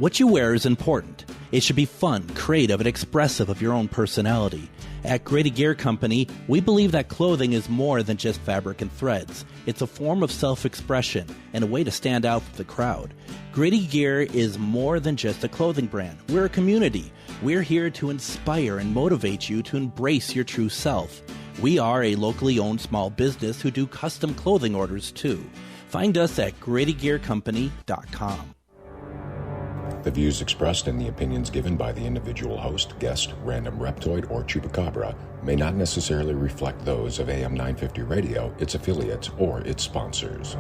What you wear is important. It should be fun, creative, and expressive of your own personality. At Grady Gear Company, we believe that clothing is more than just fabric and threads. It's a form of self-expression and a way to stand out from the crowd. Grady Gear is more than just a clothing brand. We're a community. We're here to inspire and motivate you to embrace your true self. We are a locally owned small business who do custom clothing orders too. Find us at GradyGearCompany.com. The views expressed and the opinions given by the individual host, guest, random reptoid, or chupacabra may not necessarily reflect those of AM 950 Radio, its affiliates, or its sponsors.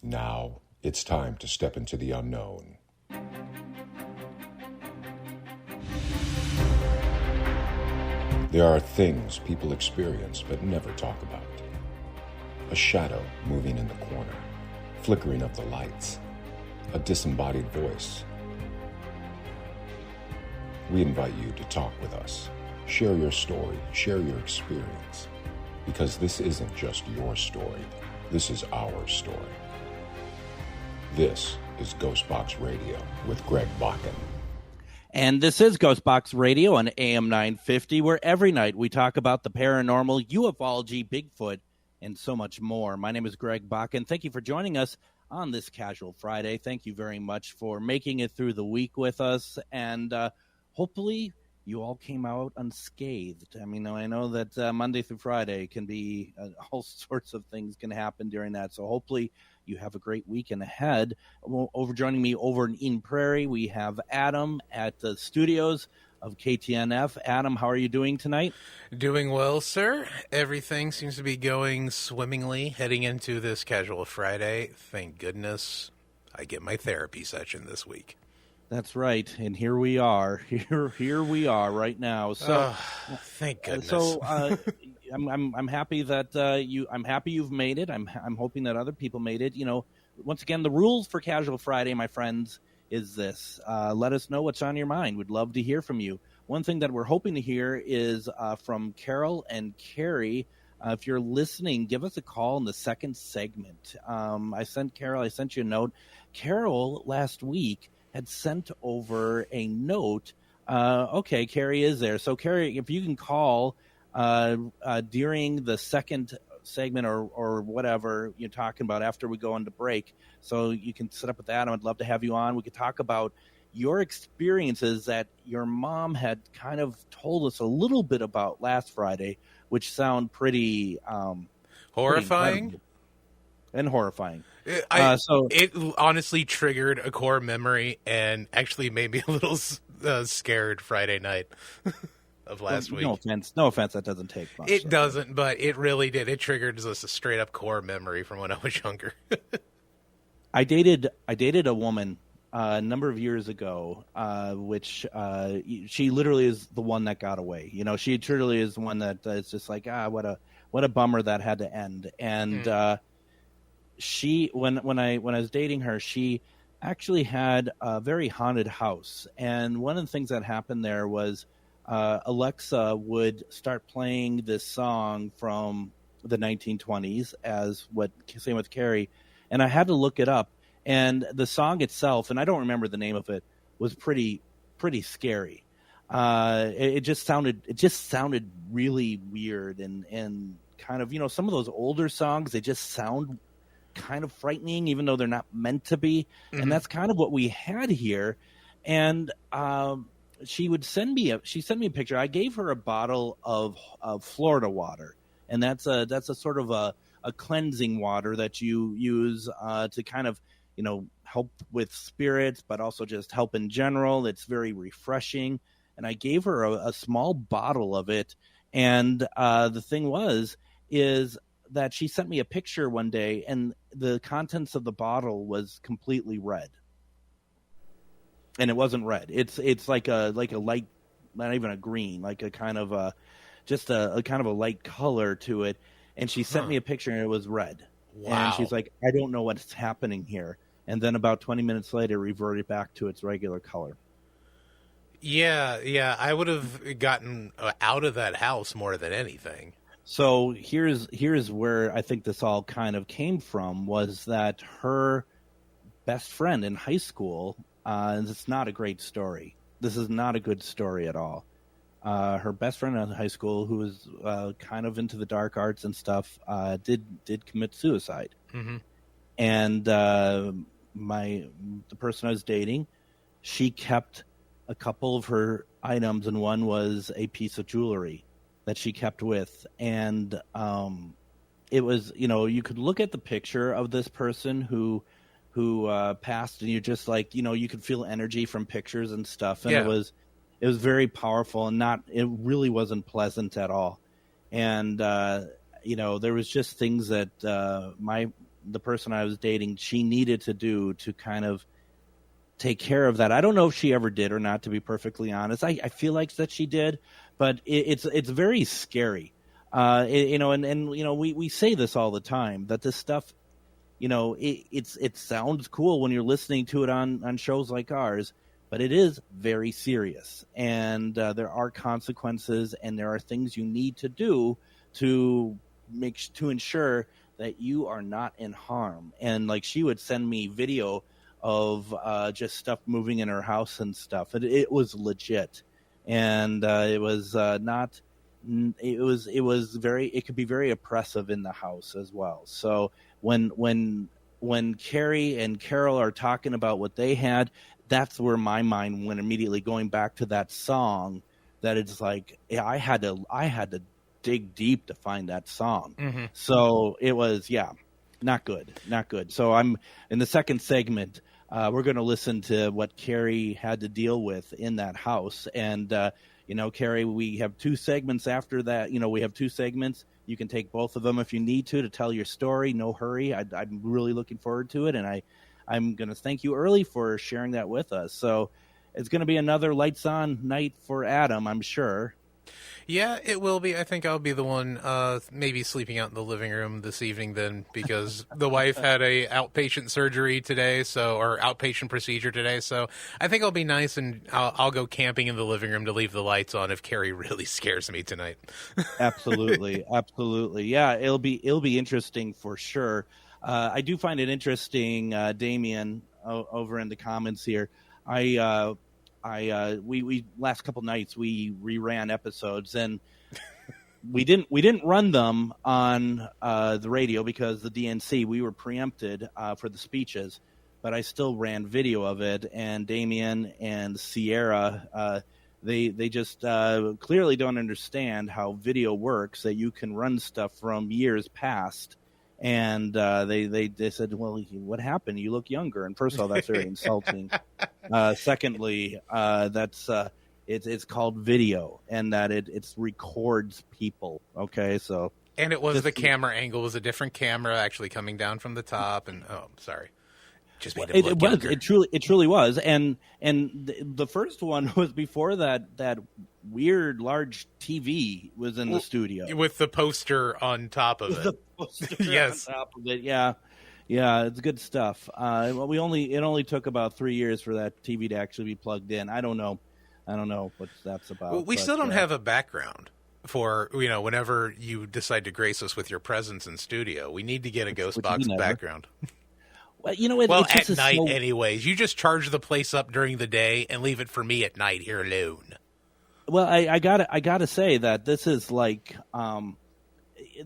Now, it's time to step into the unknown. There are things people experience but never talk about. A shadow moving in the corner, flickering of the lights, a disembodied voice. We invite you to talk with us. Share your story, share your experience. Because this isn't just your story, this is our story. This is GhostBox Radio with Greg Bakken. And this is GhostBox Radio on AM 950, where every night we talk about the paranormal, ufology, Bigfoot, and so much more. My name is Greg Bakken. Thank you for joining us on this casual Friday. Thank you very much for making it through the week with us, and hopefully you all came out unscathed. I mean, I know that Monday through Friday can be all sorts of things can happen during that, so hopefully you have a great weekend ahead. Joining me over in Eden Prairie, we have Adam at the studios of KTNF. Adam, how are you doing tonight? Doing well, sir. Everything seems to be going swimmingly heading into this casual Friday. Thank goodness I get my therapy session this week. That's right, and here we are. Here we are right now. So, thank goodness. I'm happy that I'm happy you've made it. I'm hoping that other people made it. You know, once again, the rules for Casual Friday, my friends, is this. Let us know what's on your mind. We'd love to hear from you. One thing that we're hoping to hear is from Carol and Carrie. If you're listening, give us a call in the second segment. I sent you a note. Carol last week had sent over a note. Okay, Carrie is there. So, Carrie, if you can call during the second segment or whatever you're talking about after we go into break, so you can set up with Adam. I'd love to have you on. We could talk about your experiences that your mom had kind of told us a little bit about last Friday, which sound pretty horrifying and horrifying. It honestly triggered a core memory and actually made me a little scared Friday night of last week. No offense, that doesn't take much. It doesn't, but it really did. It triggered just a straight up core memory from when I was younger. I dated a woman a number of years ago, which she literally is the one that got away. You know, she truly is the one that is just like, what a bummer that had to end. And she, when I was dating her, she actually had a very haunted house. And one of the things that happened there was Alexa would start playing this song from the 1920s, same with Carrie, and I had to look it up. And the song itself, and I don't remember the name of it, was pretty scary. It just sounded really weird and kind of, you know, some of those older songs, they just sound kind of frightening, even though they're not meant to be. Mm-hmm. And that's kind of what we had here. And she sent me a picture. I gave her a bottle of Florida water, and that's a sort of a cleansing water that you use to kind of, you know, help with spirits, but also just help in general. It's very refreshing. And I gave her a small bottle of it. And the thing is that she sent me a picture one day, and the contents of the bottle was completely red. And it wasn't red. It's like a light, not even a green, like a kind of a kind of a light color to it. And she sent me a picture, and it was red. Wow. And she's like, I don't know what's happening here. And then about 20 minutes later, reverted back to its regular color. Yeah, I would have gotten out of that house more than anything. So here's where I think this all kind of came from, was that her best friend in high school. And it's not a great story. This is not a good story at all. Her best friend in high school, who was kind of into the dark arts and stuff, did commit suicide. Mm-hmm. And the person I was dating, she kept a couple of her items, and one was a piece of jewelry that she kept with. And it was, you could look at the picture of this person who passed, and you're just like, you could feel energy from pictures and stuff. And it was very powerful, and it really wasn't pleasant at all. And, there was just things that the person I was dating, she needed to do to kind of take care of that. I don't know if she ever did or not, to be perfectly honest. I feel like that she did, but it's very scary. We say this all the time, that this stuff, it sounds cool when you're listening to it on shows like ours, but it is very serious, and there are consequences, and there are things you need to do to ensure that you are not in harm. And like, she would send me video of just stuff moving in her house and stuff. It was legit, and it was not. It could be very oppressive in the house as well. So when Carrie and Carol are talking about what they had, that's where my mind went immediately, going back to that song. That it's like, I had to dig deep to find that song. Mm-hmm. So it was, not good. So I'm in the second segment. We're going to listen to what Carrie had to deal with in that house. And, Carrie, we have 2 segments after that. We have 2 segments. You can take both of them if you need to tell your story. No hurry. I'm really looking forward to it. And I'm going to thank you early for sharing that with us. So it's going to be another lights on night for Adam, I'm sure. Yeah, it will be. I think I'll be the one maybe sleeping out in the living room this evening then, because the wife had a outpatient surgery today, or outpatient procedure today. So I think I'll be nice, and I'll go camping in the living room to leave the lights on if Carrie really scares me tonight. Absolutely. Yeah, it'll be interesting for sure. I do find it interesting, Damien, over in the comments here. We last couple nights we reran episodes, and we didn't run them on the radio because the DNC, we were preempted for the speeches, but I still ran video of it. And Damien and Sierra, they just clearly don't understand how video works, that you can run stuff from years past. And they said, well, what happened? You look younger. And first of all, that's very insulting. Secondly, that's it's called video, and that it records people. Okay, so and it was the camera angle was a different camera actually coming down from the top. And sorry, just made it look younger. It truly was. And the first one was before that weird large TV was in the studio with the poster on top of it. The poster yes, on top of it. Yeah, it's good stuff. It only took about 3 years for that TV to actually be plugged in. I don't know what that's about. Well, we still don't have a background for whenever you decide to grace us with your presence in studio. We need to get a GhostBox background. Well, at night, anyways. You just charge the place up during the day and leave it for me at night here alone. Well, I gotta say that this is like,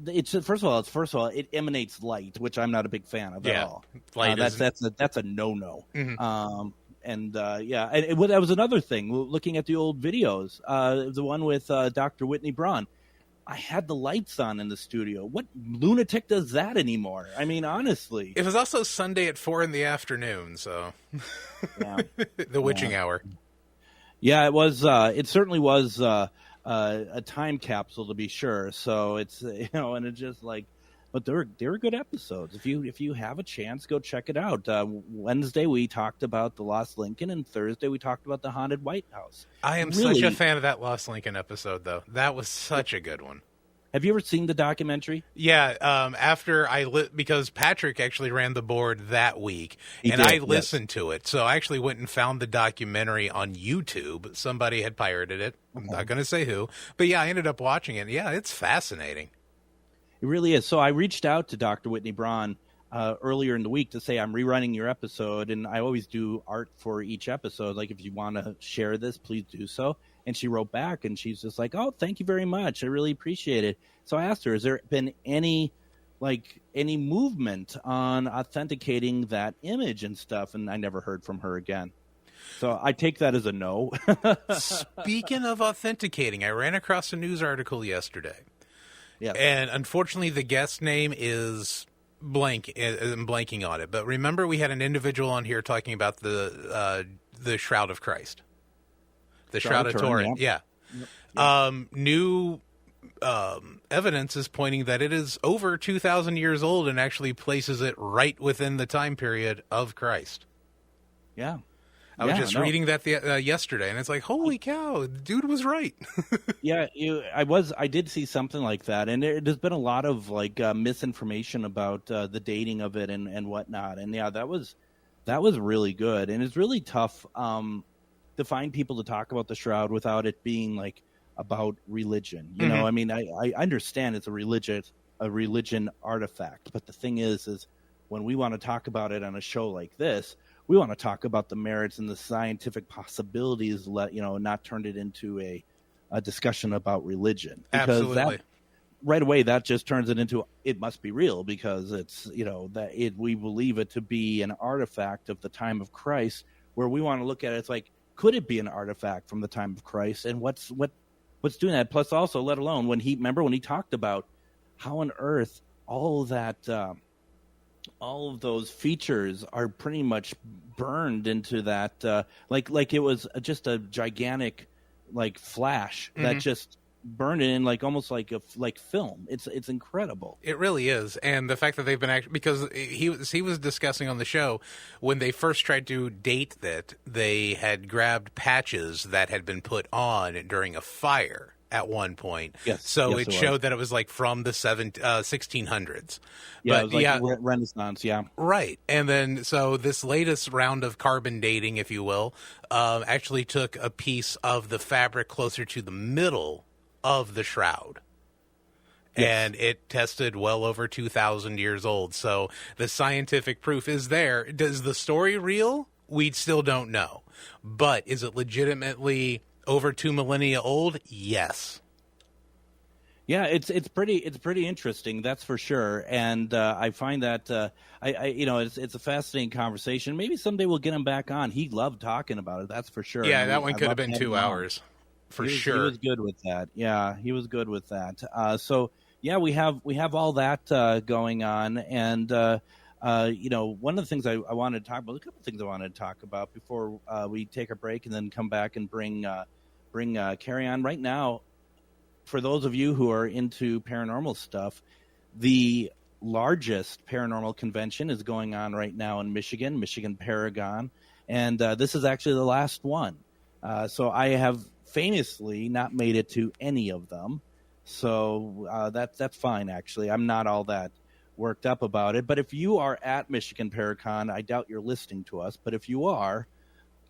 it's first of all, it emanates light, which I'm not a big fan of at all. Light that's a no-no. Mm-hmm. And that was another thing. Looking at the old videos, the one with Dr. Whitney Braun. I had the lights on in the studio. What lunatic does that anymore? I mean, honestly. It was also Sunday at 4 p.m, so yeah. The witching hour. Yeah, it was. It certainly was a time capsule, to be sure. So it's and it's just like, but they were good episodes. If you have a chance, go check it out. Wednesday we talked about the Lost Lincoln, and Thursday we talked about the haunted White House. I am such a fan of that Lost Lincoln episode, though. That was such a good one. Have you ever seen the documentary? Yeah, after because Patrick actually ran the board that week, I listened to it. So I actually went and found the documentary on YouTube. Somebody had pirated it. I'm not going to say who. But yeah, I ended up watching it. Yeah, it's fascinating. It really is. So I reached out to Dr. Whitney Braun earlier in the week to say I'm rerunning your episode, and I always do art for each episode. Like, if you want to share this, please do so. And she wrote back, and she's just like, "Oh, thank you very much. I really appreciate it." So I asked her, "Has there been any movement on authenticating that image and stuff?" And I never heard from her again. So I take that as a no. Speaking of authenticating, I ran across a news article yesterday. Yeah. And unfortunately, the guest name is blank. I'm blanking on it. But remember, we had an individual on here talking about the Shroud of Christ, the Shroud of Turin. Yeah. Yep. New evidence is pointing that it is over 2,000 years old and actually places it right within the time period of Christ. Yeah. I was just reading that yesterday, and it's like, holy cow, the dude was right. Yeah, I did see something like that, and there's been a lot of misinformation about the dating of it and whatnot, and yeah, that was really good, and it's really tough to find people to talk about the Shroud without it being about religion. You know, I mean, I understand it's a religion artifact, but the thing is when we want to talk about it on a show like this, we want to talk about the merits and the scientific possibilities, not turn it into a discussion about religion. Because absolutely. Right away, that just turns it into, it must be real because it's, we believe it to be an artifact of the time of Christ, where we want to look at it. It's like, could it be an artifact from the time of Christ? And what's doing that? Plus also, let alone when he talked about how on earth all of those features are pretty much burned into that, like it was just a gigantic flash that just burned it in almost like film. It's incredible. It really is. And the fact that they've been because he was discussing on the show when they first tried to date that, they had grabbed patches that had been put on during a fire at one point. Yes. So it showed that it was from the 1600s. Yeah, but, it was Renaissance, yeah. Right. And then so this latest round of carbon dating, if you will, actually took a piece of the fabric closer to the middle of the shroud. Yes. And it tested well over 2,000 years old. So the scientific proof is there. Does the story real? We still don't know. But is it legitimately over 2 millennia old? Yes. Yeah, it's pretty interesting, that's for sure. And I find that it's a fascinating conversation. Maybe someday we'll get him back on. He loved talking about it, that's for sure. Yeah, that one could have been 2 hours for sure. He was good with that. Yeah, he was good with that. So yeah, we have all that going on, and one of the things I wanted to talk about, a couple of things I wanted to talk about before we take a break and then come back and bring Carrie on. Right now, for those of you who are into paranormal stuff, the largest paranormal convention is going on right now in Michigan Paragon, and this is actually the last one. So I have famously not made it to any of them, so that's fine. Actually, I'm not all that worked up about it. But if you are at Michigan Paragon, I doubt you're listening to us, but if you are,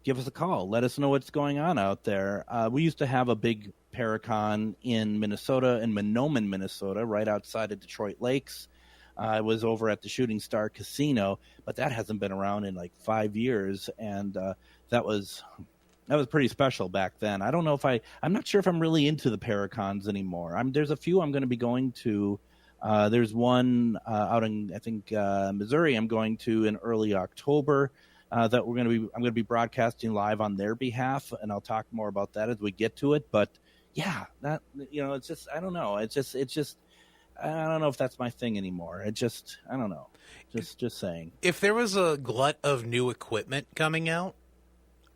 give us a call. Let us know what's going on out there. We used to have a big Paracon in Minnesota, in Mahnomen, Minnesota, right outside of Detroit Lakes. I was over at the Shooting Star Casino, but that hasn't been around in 5 years, and that was pretty special back then. I don't know if I'm not sure if I'm really into the Paracons anymore. There's a few I'm going to be going to. There's one out in, I think, Missouri I'm going to in early October. That I'm going to be broadcasting live on their behalf, and I'll talk more about that as we get to it. But yeah, that, it's just, I don't know. It's just, I don't know if that's my thing anymore. I don't know. Just saying. If there was a glut of new equipment coming out,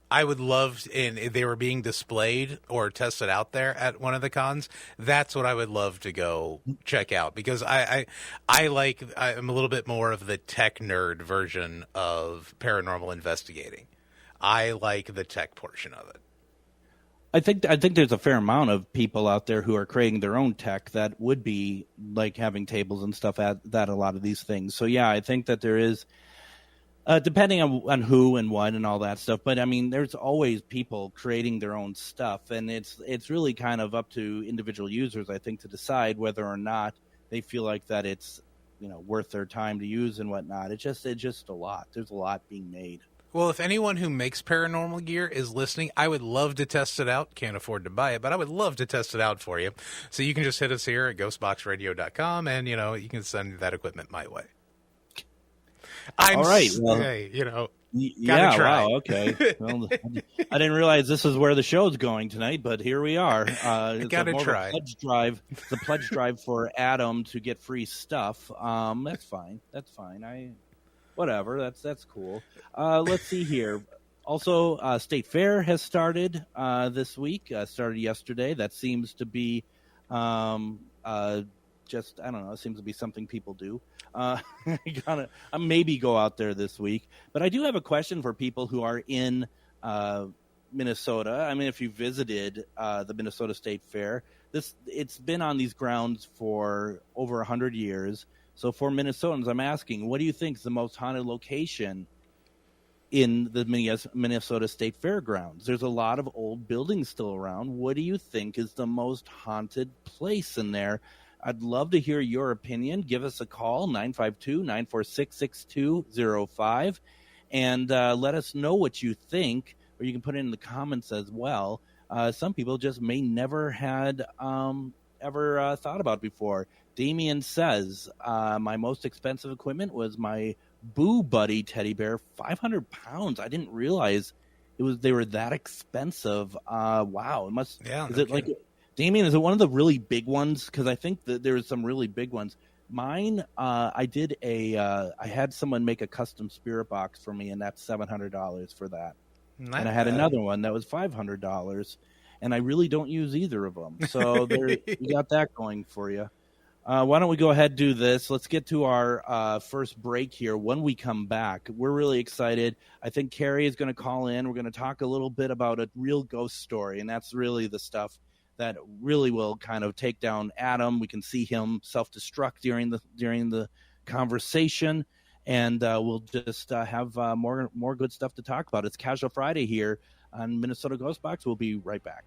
I would love, and if they were being displayed or tested out there at one of the cons, that's what I would love to go check out, because I'm a little bit more of the tech nerd version of paranormal investigating. I like the tech portion of it. I think there's a fair amount of people out there who are creating their own tech that would be having tables and stuff at a lot of these things. So yeah, I think that there is. Depending on who and what and all that stuff. But I mean, there's always people creating their own stuff, and it's really kind of up to individual users, I think, to decide whether or not they feel like that it's worth their time to use and whatnot. It's just a lot. There's a lot being made. Well, if anyone who makes paranormal gear is listening, I would love to test it out. Can't afford to buy it, but I would love to test it out for you. So you can just hit us here at ghostboxradio.com, and, you can send that equipment my way. All right. Well, hey, yeah, try. wow, okay. Well, I didn't realize this is where the show's going tonight, but here we are. It's gotta more try. Of a pledge drive. The pledge drive for Adam to get free stuff. That's fine. Whatever. That's cool. Let's see here. Also, State Fair has started this week. Started yesterday. That seems to be just, I don't know. It seems to be something people do. I maybe go out there this week, but I do have a question for people who are in Minnesota. I mean, if you visited the Minnesota State Fair, it's been on these grounds for over 100 years. So for Minnesotans, I'm asking, what do you think is the most haunted location in the Minnesota State Fairgrounds? There's a lot of old buildings still around. What do you think is the most haunted place in there? I'd love to hear your opinion. Give us a call, 952-946-6205, and let us know what you think, or you can put it in the comments as well. Some people just may never had ever thought about before. Damien says, my most expensive equipment was my Boo Buddy teddy bear, 500 pounds. I didn't realize they were that expensive. Wow. It must. Yeah. Is it like, Damien, is it one of the really big ones? Because I think that there's some really big ones. Mine, I had someone make a custom spirit box for me, and that's $700 for that. And I had another one that was $500, and I really don't use either of them. So you got that going for you. Why don't we go ahead and do this? Let's get to our first break here. When we come back, we're really excited. I think Carrie is going to call in. We're going to talk a little bit about a real ghost story, and that's really the stuff that really will kind of take down Adam. We can see him self-destruct during the conversation, and we'll just have more good stuff to talk about. It's Casual Friday here on Minnesota GhostBox. We'll be right back.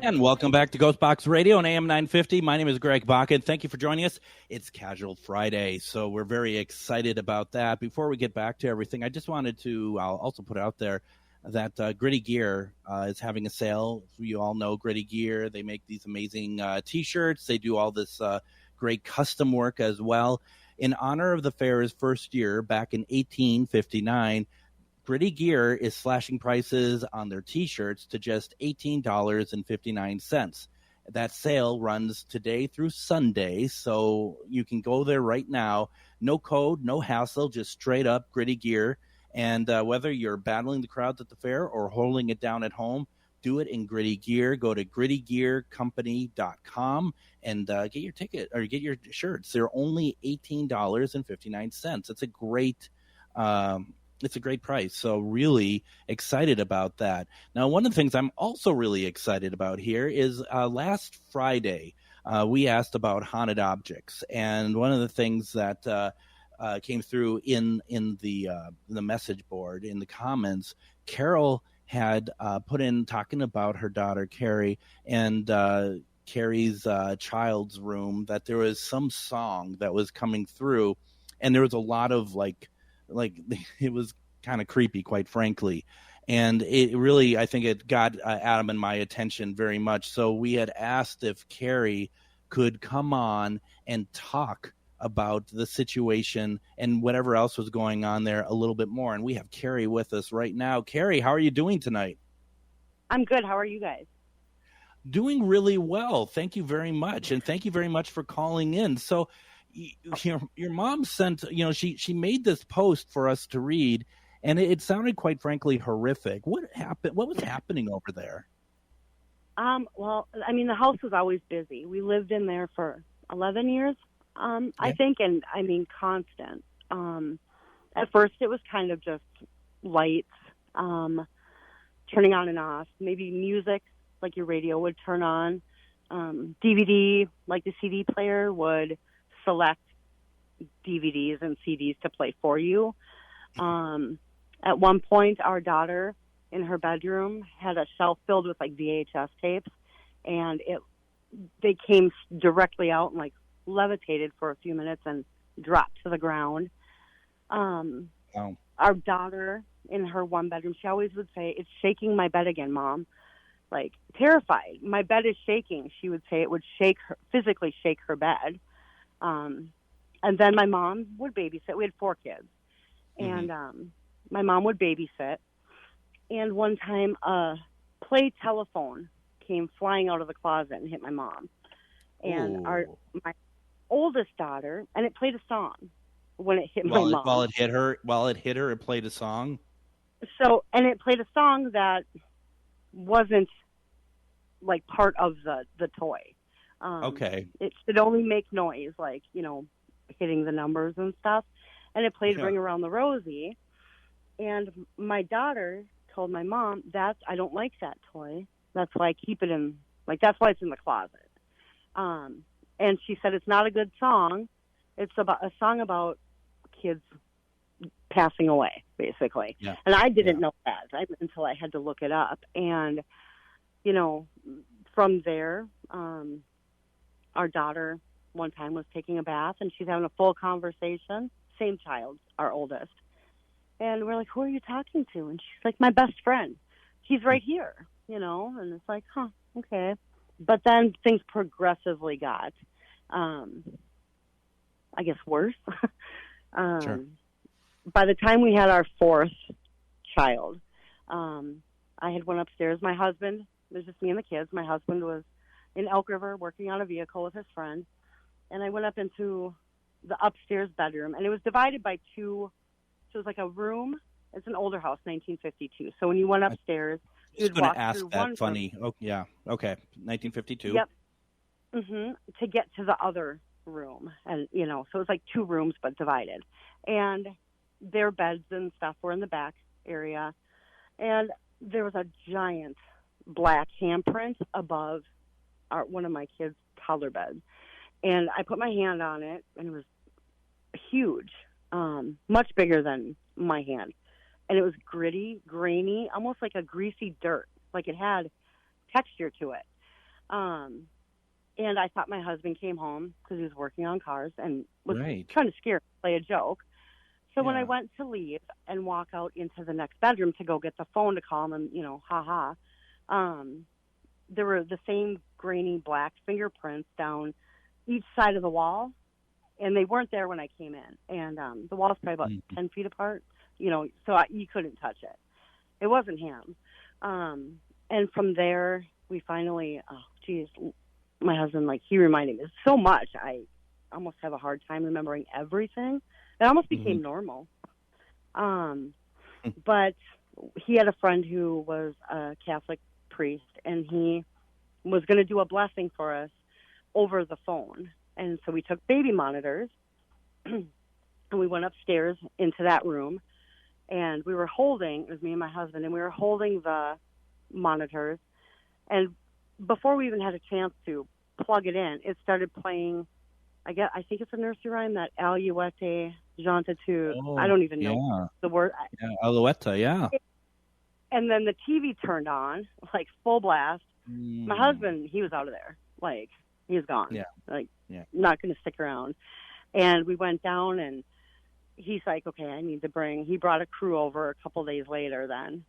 And welcome back to GhostBox Radio on AM 950. My name is Greg Bakken. Thank you for joining us. It's Casual Friday, so we're very excited about that. Before we get back to everything, I just wanted to I'll also put out there that Gritty Gear is having a sale. You all know Gritty Gear. They make these amazing T-shirts. They do all this great custom work as well. In honor of the fair's first year back in 1859, Gritty Gear is slashing prices on their T-shirts to just $18.59. That sale runs today through Sunday, so you can go there right now. No code, no hassle, just straight up Gritty Gear. And whether you're battling the crowds at the fair or holding it down at home, do it in Gritty Gear. Go to grittygearcompany.com and get your ticket or get your shirts. They're only $18.59. It's a great price. So really excited about that. Now, one of the things I'm also really excited about here is last Friday, we asked about haunted objects. And one of the things that came through in the message board, in the comments, Carol had put in talking about her daughter, Carrie, and Carrie's child's room, that there was some song that was coming through. And there was a lot of like it was kind of creepy, quite frankly. And it really, I think it got Adam and my attention very much. So we had asked if Carrie could come on and talk about the situation and whatever else was going on there a little bit more. And we have Carrie with us right now. Carrie, how are you doing tonight? I'm good. How are you guys? Doing really well. Thank you very much. And thank you very much for calling in. So your mom sent, she made this post for us to read, and it sounded quite frankly horrific. What happened? What was happening over there? Well, I mean, the house was always busy. We lived in there for 11 years, I think, and I mean, constant. At first it was kind of just lights, turning on and off, maybe music, like your radio would turn on, DVD, like the CD player would select DVDs and CDs to play for you. At one point, our daughter in her bedroom had a shelf filled with like VHS tapes, and they came directly out and like levitated for a few minutes and dropped to the ground. Oh. Our daughter in her one bedroom, she always would say, "It's shaking my bed again, Mom." Like, terrified. "My bed is shaking." She would say it would physically shake her bed. And then my mom would babysit. We had 4 kids. And my mom would babysit. And one time a play telephone came flying out of the closet and hit my mom. And my oldest daughter, and it played a song when it hit my mom. While it hit her, it played a song. So, and it played a song that wasn't like part of the toy. Okay. It should only make noise, like, hitting the numbers and stuff. And it played Ring Around the Rosie. And my daughter told my mom, I don't like that toy. That's why I keep it in, that's why it's in the closet. And she said, it's not a good song. It's about a song about kids passing away, basically. Yeah. And I didn't know that until I had to look it up. And, from there, our daughter one time was taking a bath, and she's having a full conversation. Same child, our oldest. And we're like, "Who are you talking to?" And she's like, "My best friend. He's right here," and it's like, huh, okay. But then things progressively got, I guess, worse. Sure. By the time we had our 4th child, I had went upstairs. My husband, it was just me and the kids. My husband was in Elk River working on a vehicle with his friend. And I went up into the upstairs bedroom, and it was divided by 2. So it was like a room. It's an older house, 1952. So when you went upstairs, you would walk through one funny. Oh, yeah. Okay. 1952. Yep. To get to the other room. And, so it was like 2 rooms, but divided. And their beds and stuff were in the back area. And there was a giant black handprint above one of my kids' toddler beds. And I put my hand on it, and it was huge, much bigger than my hand. And it was gritty, grainy, almost like a greasy dirt, like it had texture to it. And I thought my husband came home because he was working on cars and was trying to scare me, play a joke. So when I went to leave and walk out into the next bedroom to go get the phone to call him, there were the same grainy black fingerprints down each side of the wall, and they weren't there when I came in. And the wall's probably about 10 feet apart, so you couldn't touch it. It wasn't him. And from there, we finally, my husband, he reminded me so much. I almost have a hard time remembering everything. It almost became normal. But he had a friend who was a Catholic priest, and he was going to do a blessing for us over the phone. And so we took baby monitors, and we went upstairs into that room, and it was me and my husband, and we were holding the monitors. And before we even had a chance to plug it in, it started playing, I think it's a nursery rhyme, that Alouette, Jante tu. I don't even know the word. Yeah, Alouette, yeah. And then the TV turned on, full blast. My husband, he was out of there. He's gone. Yeah. Not going to stick around. And we went down, and he's like, okay, he brought a crew over a couple days later then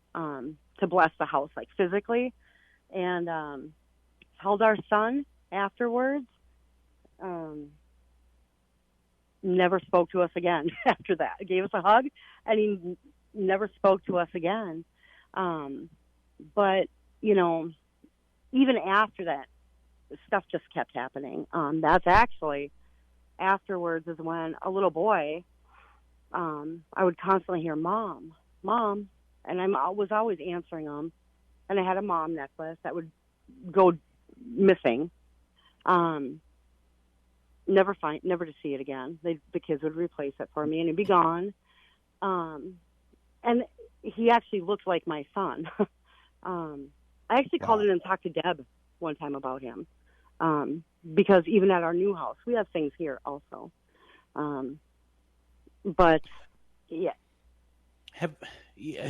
to bless the house, physically. And held our son afterwards. Never spoke to us again after that. He gave us a hug, and he never spoke to us again. But, even after that, stuff just kept happening. That's actually, afterwards is when a little boy, I would constantly hear, "Mom, Mom," and I was always answering him. And I had a mom necklace that would go missing. Never to see it again. The kids would replace it for me, and it'd be gone. And he actually looked like my son. I actually called in and talked to Deb one time about him, because even at our new house, we have things here also. But yeah.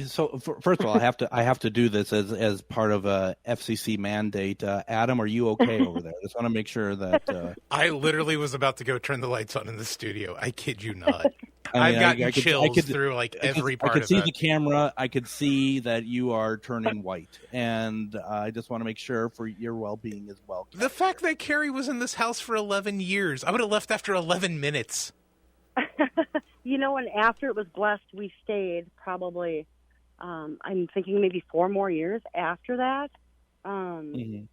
So first of all, I have to do this as part of a FCC mandate. Adam, are you okay over there? I just want to make sure that I literally was about to go turn the lights on in the studio. I kid you not. I mean, I've gotten chills through like every part of it. I could see the camera. I could see that you are turning white, and I just want to make sure for your well-being as well. The fact that Carrie was in this house for 11 years, I would have left after 11 minutes. And after it was blessed, we stayed probably, I'm thinking maybe 4 more years after that. And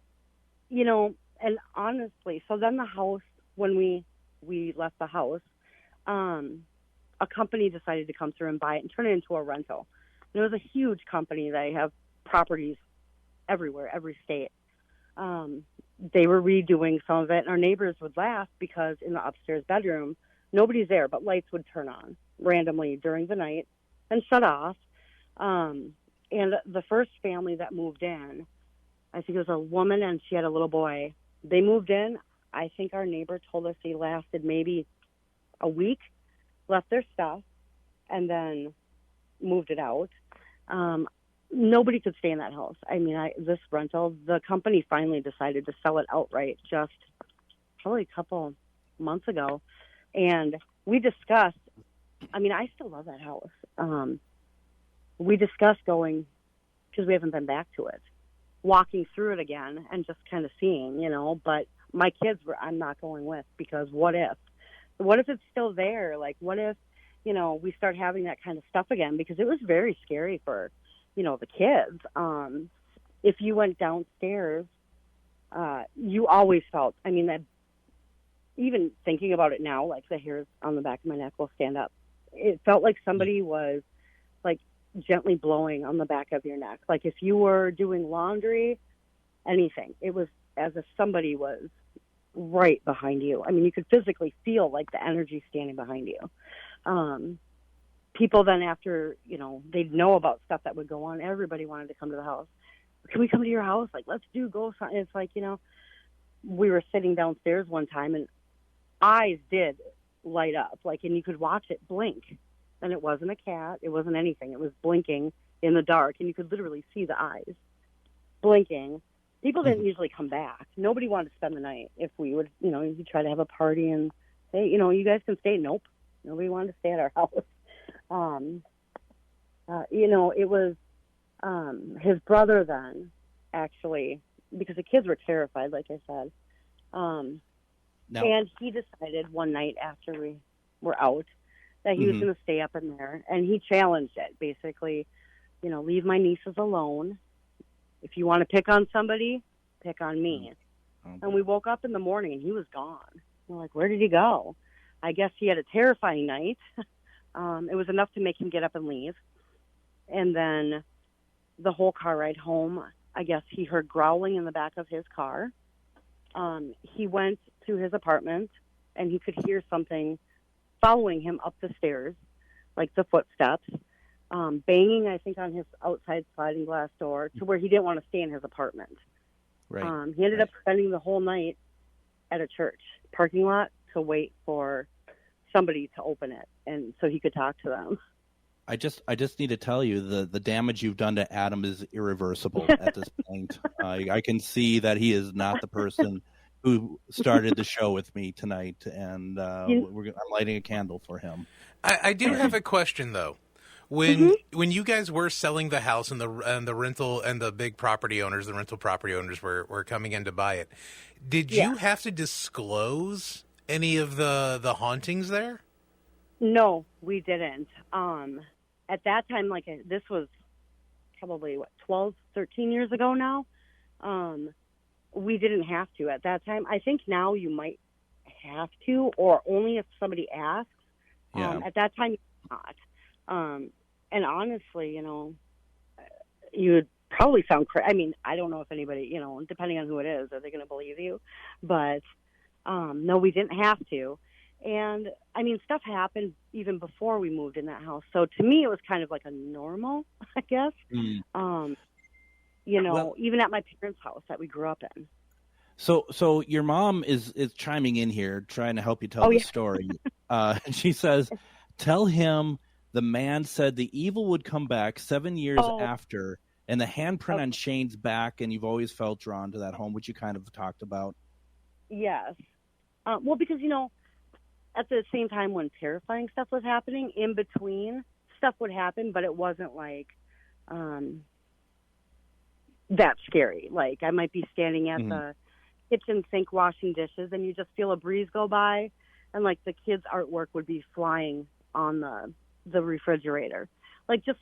honestly, so then the house, when we left the house, a company decided to come through and buy it and turn it into a rental. And it was a huge company. They have properties everywhere, every state. They were redoing some of it, and our neighbors would laugh because in the upstairs bedroom, nobody's there, but lights would turn on randomly during the night and shut off. And the first family that moved in, I think it was a woman and she had a little boy. They moved in. I think our neighbor told us they lasted maybe a week, left their stuff, and then moved it out. Nobody could stay in that house. I mean, this rental, the company finally decided to sell it outright just probably a couple months ago. And we discussed, I mean, I still love that house. We discussed going, because we haven't been back to it, walking through it again and just kind of seeing, but my kids I'm not going with, because what if it's still there? Like, what if, we start having that kind of stuff again? Because it was very scary for, the kids. If you went downstairs, you always felt, I mean, that even thinking about it now, like the hairs on the back of my neck will stand up. It felt like somebody was like gently blowing on the back of your neck. Like if you were doing laundry, anything, it was as if somebody was right behind you. I mean, you could physically feel like the energy standing behind you. People then after, they'd know about stuff that would go on. Everybody wanted to come to the house. Can we come to your house? Like, let's do ghost hunting. It's like, we were sitting downstairs one time and eyes did light up, and you could watch it blink, and it wasn't a cat, it wasn't anything, it was blinking in the dark, and you could literally see the eyes blinking. People didn't usually come back. Nobody wanted to spend the night. If we would, you'd try to have a party and say, you guys can stay. Nope, nobody wanted to stay at our house. It was his brother then, actually, because the kids were terrified, like I said. No. And he decided one night after we were out that he was going to stay up in there. And he challenged it, basically, leave my nieces alone. If you want to pick on somebody, pick on me. And we woke up in the morning and he was gone. We're like, where did he go? I guess he had a terrifying night. It was enough to make him get up and leave. And then the whole car ride home, I guess he heard growling in the back of his car. He went to his apartment and he could hear something following him up the stairs, like the footsteps, banging, I think, on his outside sliding glass door to where he didn't want to stay in his apartment. Right. He ended up spending the whole night at a church parking lot to wait for somebody to open it, and so he could talk to them. I just need to tell you the damage you've done to Adam is irreversible at this point. I can see that he is not the person who started the show with me tonight, and I'm lighting a candle for him. I do have a question though. When you guys were selling the house and the rental and the big property owners, the rental property owners were coming in to buy it, did you have to disclose any of the hauntings there? No, we didn't. At that time, this was probably 12, 13 years ago now. We didn't have to at that time. I think now you might have to, or only if somebody asks. At that time, not. And honestly, you would probably sound crazy. I mean, I don't know if anybody, depending on who it is, are they going to believe you? But no, we didn't have to. And I mean, stuff happened even before we moved in that house. So to me, it was kind of like a normal, I guess. Even at my parents' house that we grew up in. So your mom is chiming in here, trying to help you tell the story. And she says, tell him The man said the evil would come back 7 years after, and the handprint on Shane's back, and you've always felt drawn to that home, which you kind of talked about. Yes. Well, because, you know, at the same time when terrifying stuff was happening, in between, stuff would happen, but it wasn't like that scary. Like, I might be standing at the kitchen sink washing dishes, and you just feel a breeze go by, and, like, the kids' artwork would be flying on the refrigerator. Like, just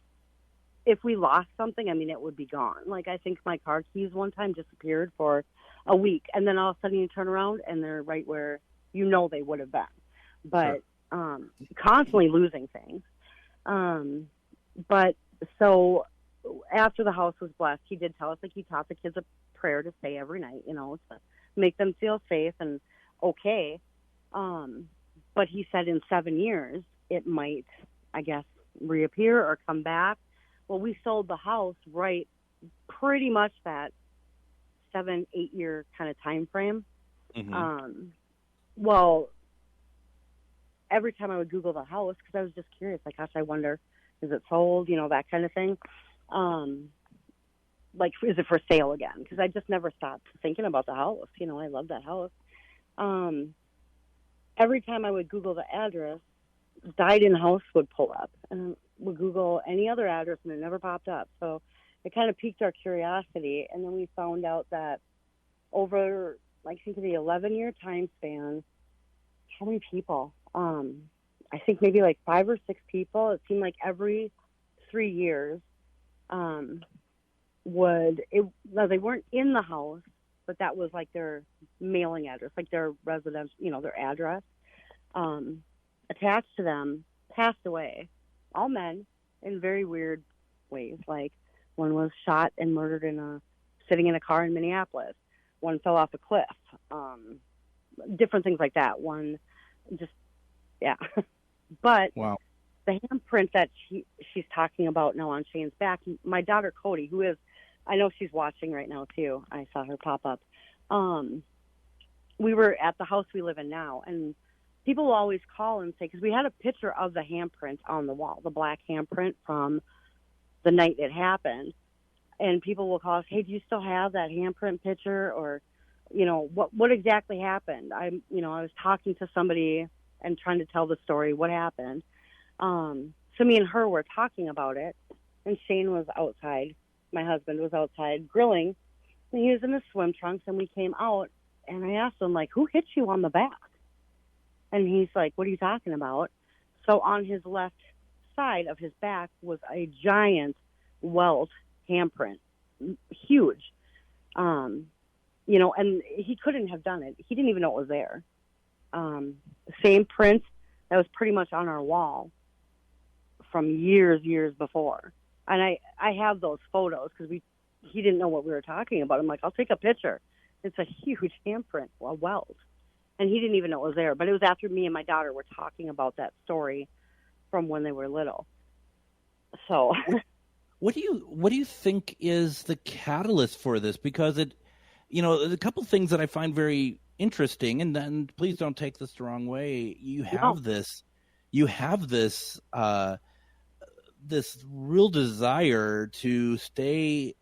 if we lost something, I mean, it would be gone. Like, I think my car keys one time disappeared for a week, and then all of a sudden you turn around, and they're right where you know they would have been. But constantly losing things. But so after the house was blessed, he did tell us, like, he taught the kids a prayer to say every night, you know, to make them feel safe and okay. But he said in 7 years, it might, I guess, reappear or come back. Well, we sold the house right pretty much that 7-8 year kind of time frame. Well, every time I would Google the house, because I was just curious, like, gosh, I wonder, is it sold, you know, that kind of thing. Like, is it for sale again? Because I just never stopped thinking about the house. You know, I love that house. Every time I would Google the address, died-in house would pull up. And would Google any other address, and it never popped up. So it kind of piqued our curiosity. And then we found out that over, like, I think the 11-year time span, how many people? I think maybe like 5 or 6 people. It seemed like every 3 years they weren't in the house, but that was like their mailing address, like their residence, you know, their address. Attached to them, passed away. All men, in very weird ways. Like, one was shot and murdered sitting in a car in Minneapolis. One fell off a cliff. Different things like that. One just, yeah. But wow. The handprint that she's talking about now on Shane's back, my daughter Cody, who is, I know she's watching right now too. I saw her pop up. We were at the house we live in now, and people will always call and say, because we had a picture of the handprint on the wall, the black handprint from the night it happened. And people will call us, hey, do you still have that handprint picture? Or, you know, what exactly happened? I was talking to somebody and trying to tell the story, what happened. So me and her were talking about it, and Shane was outside. My husband was outside grilling, and he was in his swim trunks, and we came out, and I asked him, like, who hit you on the back? And he's like, what are you talking about? So on his left side of his back was a giant welt handprint, huge. You know, and he couldn't have done it. He didn't even know it was there. Same print that was pretty much on our wall from years before. And I have those photos because he didn't know what we were talking about. I'm like, I'll take a picture. It's a huge handprint, a welt. And he didn't even know it was there. But it was after me and my daughter were talking about that story from when they were little. So what do you think is the catalyst for this? Because it, you know, a couple things that I find very interesting, and then please don't take this the wrong way. You have this this real desire to stay,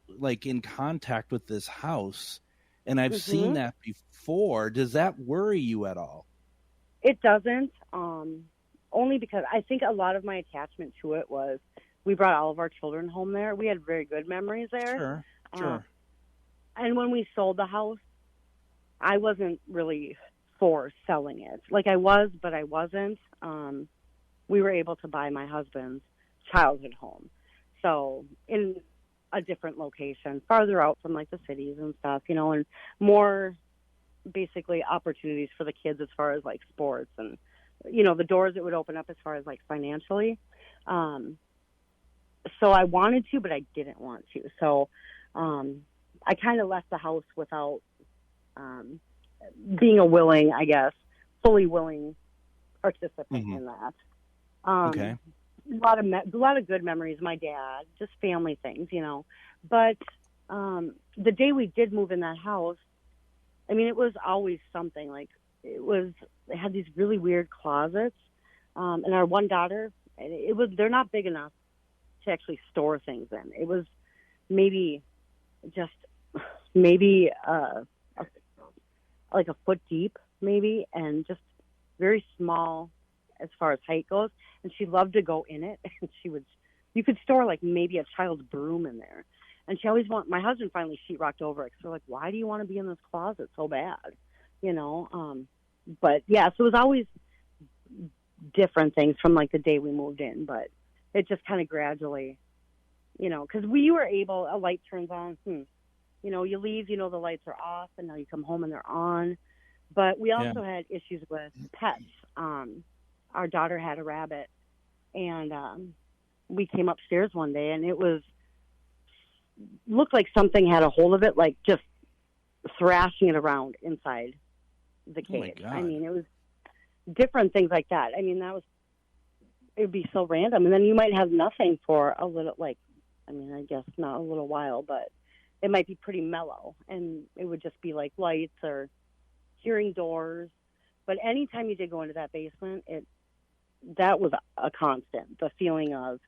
like, in contact with this house, and I've seen that before. Does that worry you at all? It doesn't, only because I think a lot of my attachment to it was we brought all of our children home there. We had very good memories there. Sure. And when we sold the house, I wasn't really for selling it. Like, I was, but I wasn't. We were able to buy my husband's childhood home. So in a different location, farther out from, like, the cities and stuff, you know, and more basically opportunities for the kids as far as, like, sports and, you know, the doors it would open up as far as, like, financially. So I wanted to, but I didn't want to. So I kind of left the house without being a willing, I guess, fully willing participant in that. Okay. A lot of good memories. My dad, just family things, you know. But the day we did move in that house, I mean, it was always something. Like, it had these really weird closets. And our one daughter, they're not big enough to actually store things in. It was maybe like a foot deep, maybe, and just very small as far as height goes. And she loved to go in it, and you could store like maybe a child's broom in there. And she always my husband finally sheetrocked over it, because we're like, why do you want to be in this closet so bad? But yeah, so it was always different things from like the day we moved in, but it just kind of gradually, because we were able, a light turns on, you leave, the lights are off, and now you come home and they're on. But we also had issues with pets. Our daughter had a rabbit, and we came upstairs one day, and looked like something had a hold of it, like just thrashing it around inside the cage. Oh my God. I mean, it was different things like that. I mean, it would be so random. And then you might have nothing for a little, I guess not a little while, but it might be pretty mellow. And it would just be like lights or hearing doors. But anytime you did go into that basement, that was a constant. The feeling of,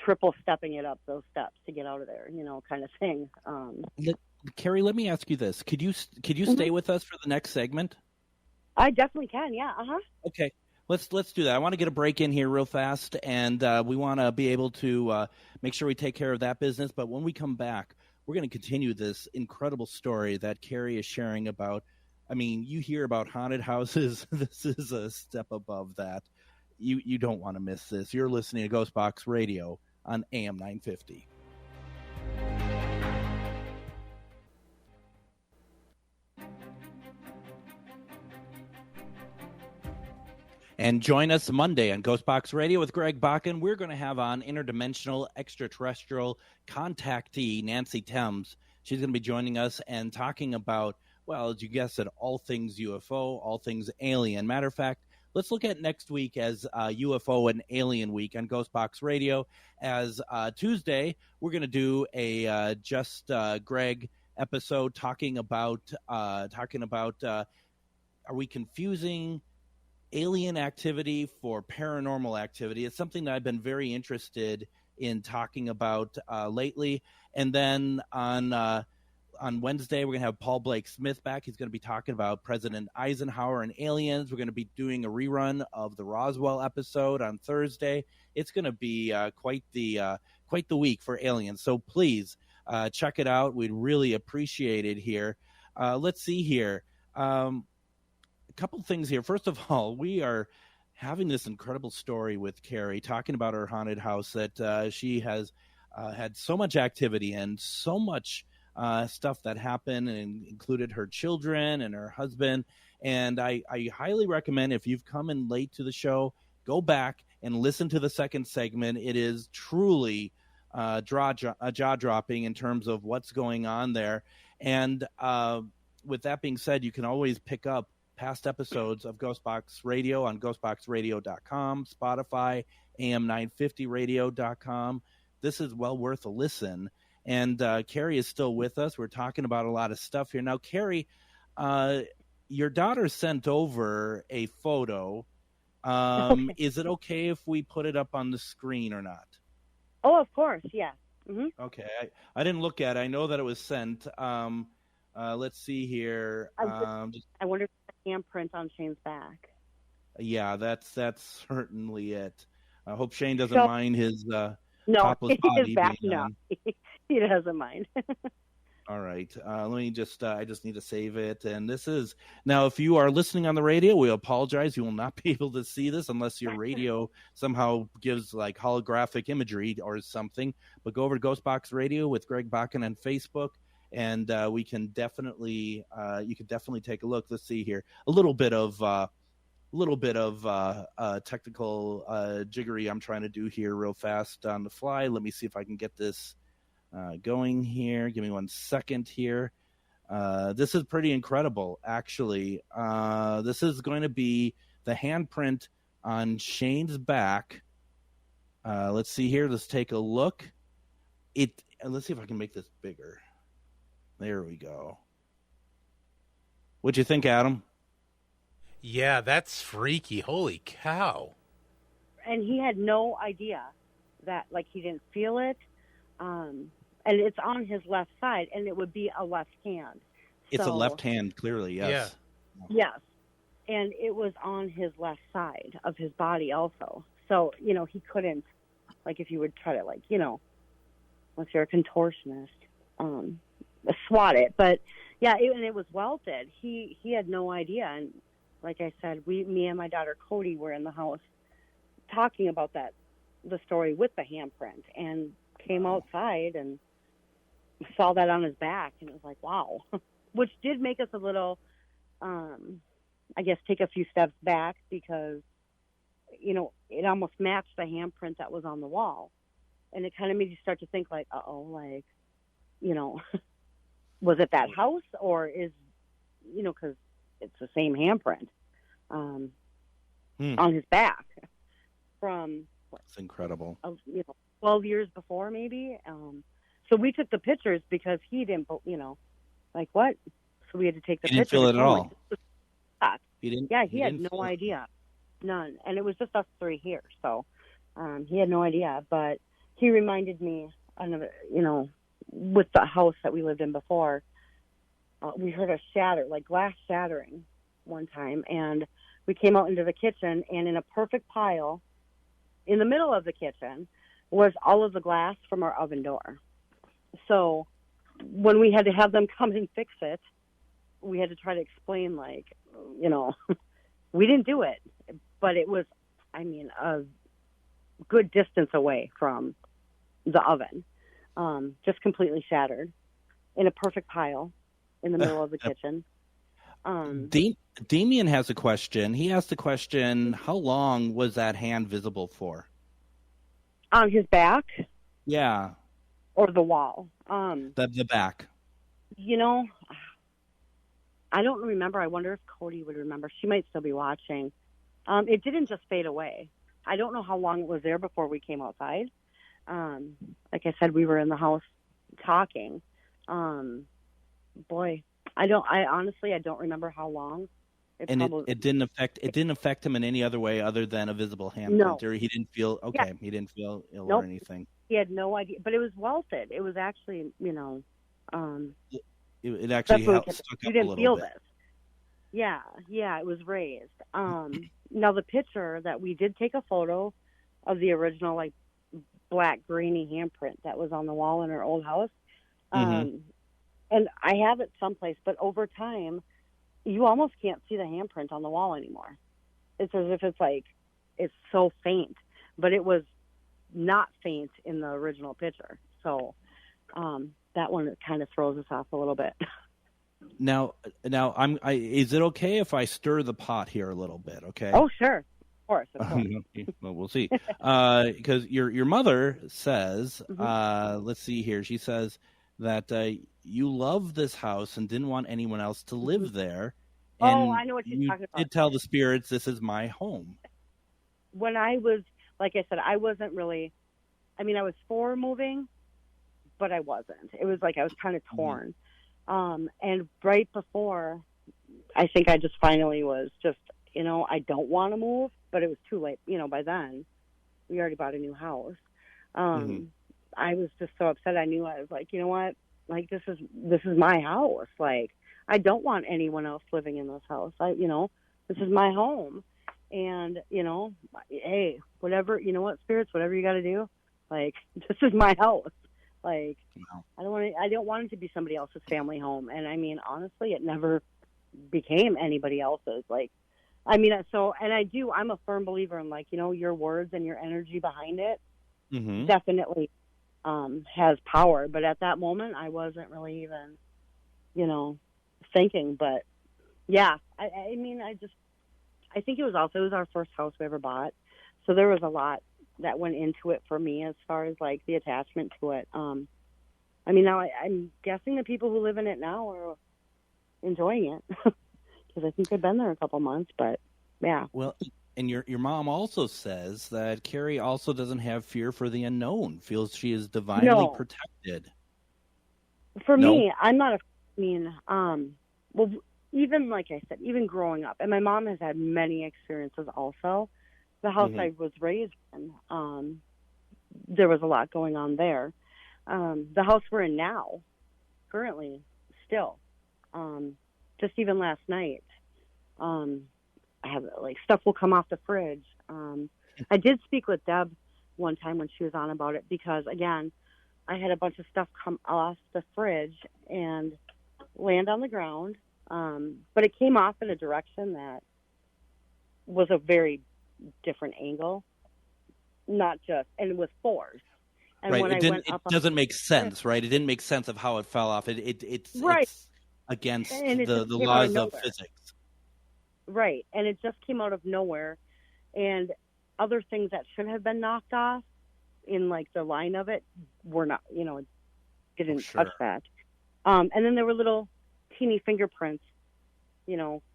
triple stepping it up those steps to get out of there, kind of thing. Carrie, let me ask you this: Could you stay with us for the next segment? I definitely can. Yeah. Okay. Let's do that. I want to get a break in here real fast, and we want to be able to make sure we take care of that business. But when we come back, we're going to continue this incredible story that Carrie is sharing about. I mean, you hear about haunted houses. This is a step above that. You don't want to miss this. You're listening to GhostBox Radio on AM 950. And join us Monday on GhostBox Radio with Greg Bakken. We're going to have on interdimensional extraterrestrial contactee Nancy Thames. She's going to be joining us and talking about, well, as you guessed it, all things UFO, all things alien. Matter of fact, let's look at next week as UFO and Alien Week on GhostBox Radio. As Tuesday, we're going to do a Just Greg episode talking about are we confusing alien activity for paranormal activity? It's something that I've been very interested in talking about lately. And then on Wednesday, we're going to have Paul Blake Smith back. He's going to be talking about President Eisenhower and aliens. We're going to be doing a rerun of the Roswell episode on Thursday. It's going to be quite the week for aliens. So please check it out. We'd really appreciate it here. Let's see here. A couple things here. First of all, we are having this incredible story with Carrie talking about her haunted house that she has had so much activity and so much stuff that happened and included her children and her husband. And I highly recommend, if you've come in late to the show, go back and listen to the second segment. It is truly jaw-dropping in terms of what's going on there. And with that being said, you can always pick up past episodes of GhostBox Radio on ghostboxradio.com, Spotify, am950radio.com. This is well worth a listen. And Carrie is still with us. We're talking about a lot of stuff here. Now, Carrie, your daughter sent over a photo. Okay. Is it okay if we put it up on the screen or not? Oh, of course, yeah. Mm-hmm. Okay, I didn't look at it. I know that it was sent. Let's see here. I wonder if it's a handprint on Shane's back. Yeah, that's certainly it. I hope Shane doesn't mind his topless body his back. being No, on. he doesn't mind. All right. Let me just, I just need to save it. And this is, now, if you are listening on the radio, we apologize. You will not be able to see this unless your radio somehow gives like holographic imagery or something. But go over to GhostBox Radio with Greg Bakken on Facebook, and we can definitely, you can definitely take a look. Let's see here. A little bit of technical jiggery I'm trying to do here real fast on the fly. Let me see if I can get this going here. Give me 1 second here. This is pretty incredible, actually. This is going to be the handprint on Shane's back. Let's see here. Let's take a look. Let's see if I can make this bigger. There we go. What'd you think, Adam? Yeah, that's freaky. Holy cow. and he had no idea that, like, he didn't feel it. And it's on his left side, and it would be a left hand. It's a left hand, clearly, yes. Yeah. Yes. And it was on his left side of his body also. So, he couldn't, like, if you would try to, like, unless you're a contortionist, swat it. But, yeah, and it was welted. He had no idea. And like I said, me and my daughter Cody were in the house talking about the story with the handprint, and came outside and saw that on his back, and it was like, wow, which did make us a little, I guess, take a few steps back, because, it almost matched the handprint that was on the wall. And it kind of made you start to think, like, like, was it that house, or is, because it's the same handprint on his back from. That's incredible. 12 years before, maybe. So we took the pictures because he didn't, like, what? So we had to take the pictures. He didn't feel it at all. He didn't. Yeah, he had no idea. None. And it was just us three here. So he had no idea. But he reminded me, with the house that we lived in before, we heard a shatter, like glass shattering one time. And we came out into the kitchen, and in a perfect pile in the middle of the kitchen was all of the glass from our oven door. So when we had to have them come and fix it, we had to try to explain, like, we didn't do it, but it was, a good distance away from the oven, just completely shattered in a perfect pile in the middle of the kitchen. Damien has a question. He asked the question, how long was that hand visible for? On his back? Yeah. Or the wall? The back. I don't remember. I wonder if Cody would remember. She might still be watching. It didn't just fade away. I don't know how long it was there before we came outside. Like I said, we were in the house talking. Boy, I honestly don't remember how long. It didn't affect him in any other way other than a visible handprint. No. Or he didn't feel He didn't feel ill or anything. He had no idea, but it was welted. It was actually, it actually stuck up you didn't a little feel bit. this. Yeah, it was raised. Now the picture that we did take a photo of the original, like, black grainy handprint that was on the wall in our old house. And I have it someplace, but over time, you almost can't see the handprint on the wall anymore. It's as if it's so faint, but it was not faint in the original picture. So that one kind of throws us off a little bit. Now, is it okay if I stir the pot here a little bit? Okay. Oh, sure. Of course. Well, we'll see. Because your mother says, let's see here. She says that you love this house and didn't want anyone else to live there. And I know what you're talking about. You did tell the spirits, this is my home. When I was, like I said, I wasn't really, I was for moving, but I wasn't. It was like I was kind of torn. And right before, I think I just finally was just, I don't want to move, but it was too late. By then, we already bought a new house. I was just so upset. I knew I was like, you know what? Like, this is my house. Like, I don't want anyone else living in this house. This is my home. And, hey, whatever, spirits, whatever you got to do. Like, this is my house. Like, I don't want it to be somebody else's family home. And honestly, it never became anybody else's. Like, I'm a firm believer in, like, your words and your energy behind it definitely has power. But at that moment, I wasn't really even, thinking. But yeah, I think it was our first house we ever bought. So there was a lot that went into it for me as far as, like, the attachment to it. Now I'm guessing the people who live in it now are enjoying it because I think they've been there a couple months, but yeah. Well, and your mom also says that Carrie also doesn't have fear for the unknown, feels she is divinely protected. For me, I'm not well, even like I said, even growing up, and my mom has had many experiences also, the house I was raised in, there was a lot going on there. The house we're in now, currently, still, just even last night, I have like stuff will come off the fridge. I did speak with Deb one time when she was on about it because, again, I had a bunch of stuff come off the fridge and land on the ground, but it came off in a direction that was a very different angle, not just, and it was force. And right. when It doesn't make sense, right? It didn't make sense of how it fell off. It's against the laws of physics. Right. And it just came out of nowhere. And other things that should have been knocked off in like the line of it were not, didn't touch that. And then there were little teeny fingerprints,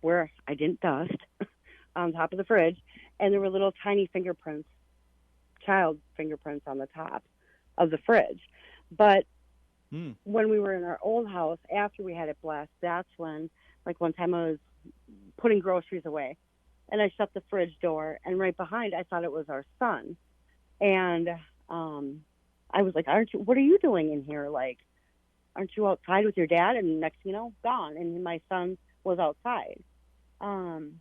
where I didn't dust on top of the fridge. And there were little tiny fingerprints, child fingerprints on the top of the fridge. But when we were in our old house, after we had it blessed, that's when, like one time I was putting groceries away and I shut the fridge door, and right behind, I thought it was our son. And I was like, what are you doing in here? Like, aren't you outside with your dad? And next thing you know, gone. And my son was outside. And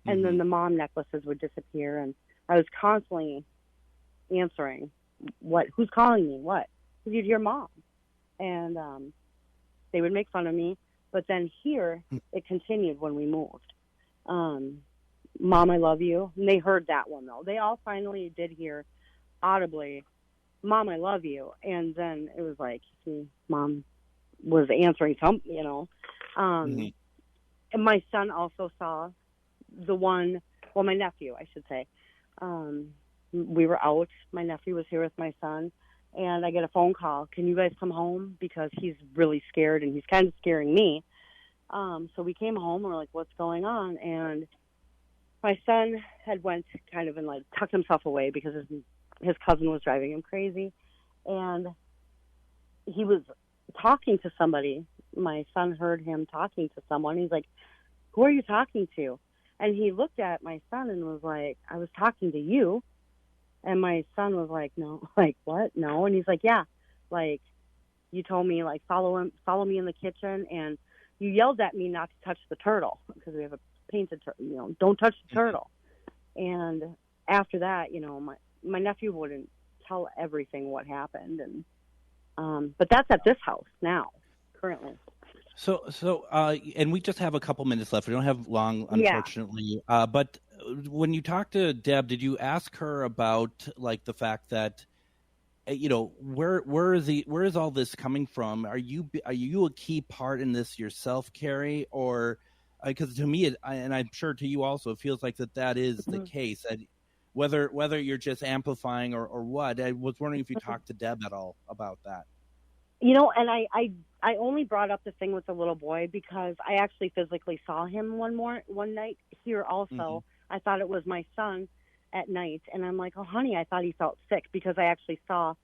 then the mom necklaces would disappear, and I was constantly answering, who's calling me? What? Your mom. And they would make fun of me. But then here, it continued when we moved. Mom, I love you. And they heard that one, though. They all finally did hear audibly, Mom, I love you. And then it was like, Mom was answering something, And my son also saw my nephew, I should say. We were out. My nephew was here with my son. And I get a phone call. Can you guys come home? Because he's really scared, and he's kind of scaring me. So we came home. And we're like, what's going on? And my son had went kind of and like tucked himself away because his cousin was driving him crazy. And he was talking to somebody. My son heard him talking to someone. He's like, who are you talking to? And he looked at my son and was like, I was talking to you. And my son was like, no, like, what? No. And he's like, yeah, like, you told me, like, follow me in the kitchen, and you yelled at me not to touch the turtle because we have a painted turtle, don't touch the turtle. And after that, my nephew wouldn't tell everything what happened. And but that's at this house now, currently. So, and we just have a couple minutes left. We don't have long, unfortunately. Yeah. But when you talked to Deb, did you ask her about like the fact that, where is all this coming from? Are you a key part in this yourself, Carrie, or because to me, and I'm sure to you also, it feels like that is the case. That whether you're just amplifying or what, I was wondering if you talked to Deb at all about that. And I only brought up the thing with the little boy because I actually physically saw him one night here also. I thought it was my son at night, and I'm like, oh, honey, I thought he felt sick because I actually saw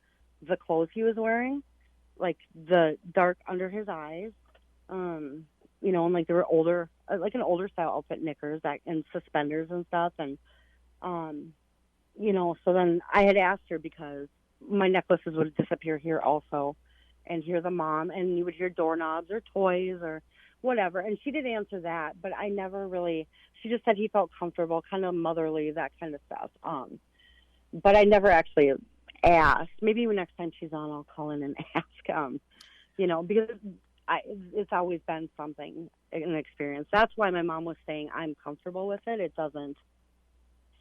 the clothes he was wearing, like the dark under his eyes, and like they were older, like an older style outfit, knickers and suspenders and stuff. And, so then I had asked her because my necklaces would disappear here also. And hear the mom, and you would hear doorknobs or toys or whatever. And she did answer that, but I never really, she just said he felt comfortable, kind of motherly, that kind of stuff. But I never actually asked. Maybe next time she's on, I'll call in and ask, because it's always been something, an experience. That's why my mom was saying I'm comfortable with it. It doesn't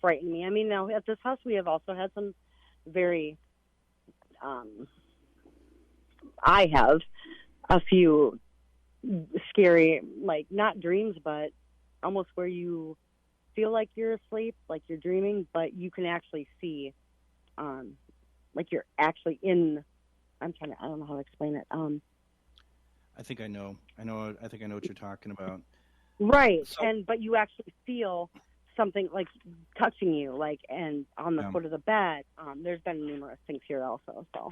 frighten me. I mean, now at this house, we have also had some very, I have a few scary, like not dreams, but almost where you feel like you're asleep, like you're dreaming, but you can actually see, like you're actually in. I don't know how to explain it. I think I know what you're talking about. Right, but you actually feel something like touching you, like and on the foot of the bed. There's been numerous things here also, so.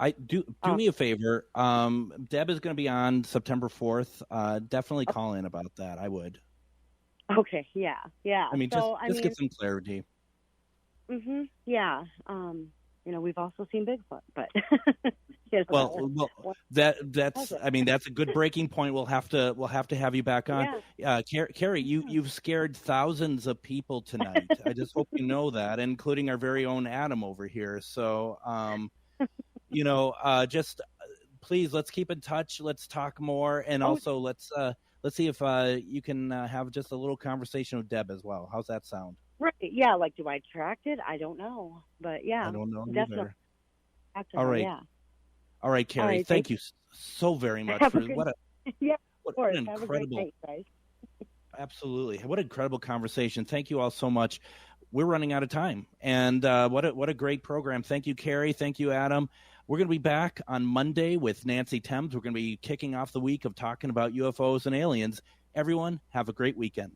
I do me a favor. Deb is going to be on September 4th. Definitely call in about that. I would. Okay, yeah, yeah. I mean, So just get some clarity. yeah. We've also seen Bigfoot, but That's I mean, that's a good breaking point. We'll have to have you back on. Yeah. Carrie, you've scared thousands of people tonight. I just hope you know that, including our very own Adam over here. So, just please, let's keep in touch. Let's talk more, and also let's see if you can have just a little conversation with Deb as well. How's that sound? Right. Yeah. Like, do I track it? I don't know, but yeah, I don't know definitely. either. All right. Yeah. All right, Carrie. All right, thank you so very much for what an incredible. Have a great day, guys. Absolutely. What an incredible conversation. Thank you all so much. We're running out of time. And what a great program. Thank you, Carrie. Thank you, Adam. We're going to be back on Monday with Nancy Thames. We're going to be kicking off the week of talking about UFOs and aliens. Everyone, have a great weekend.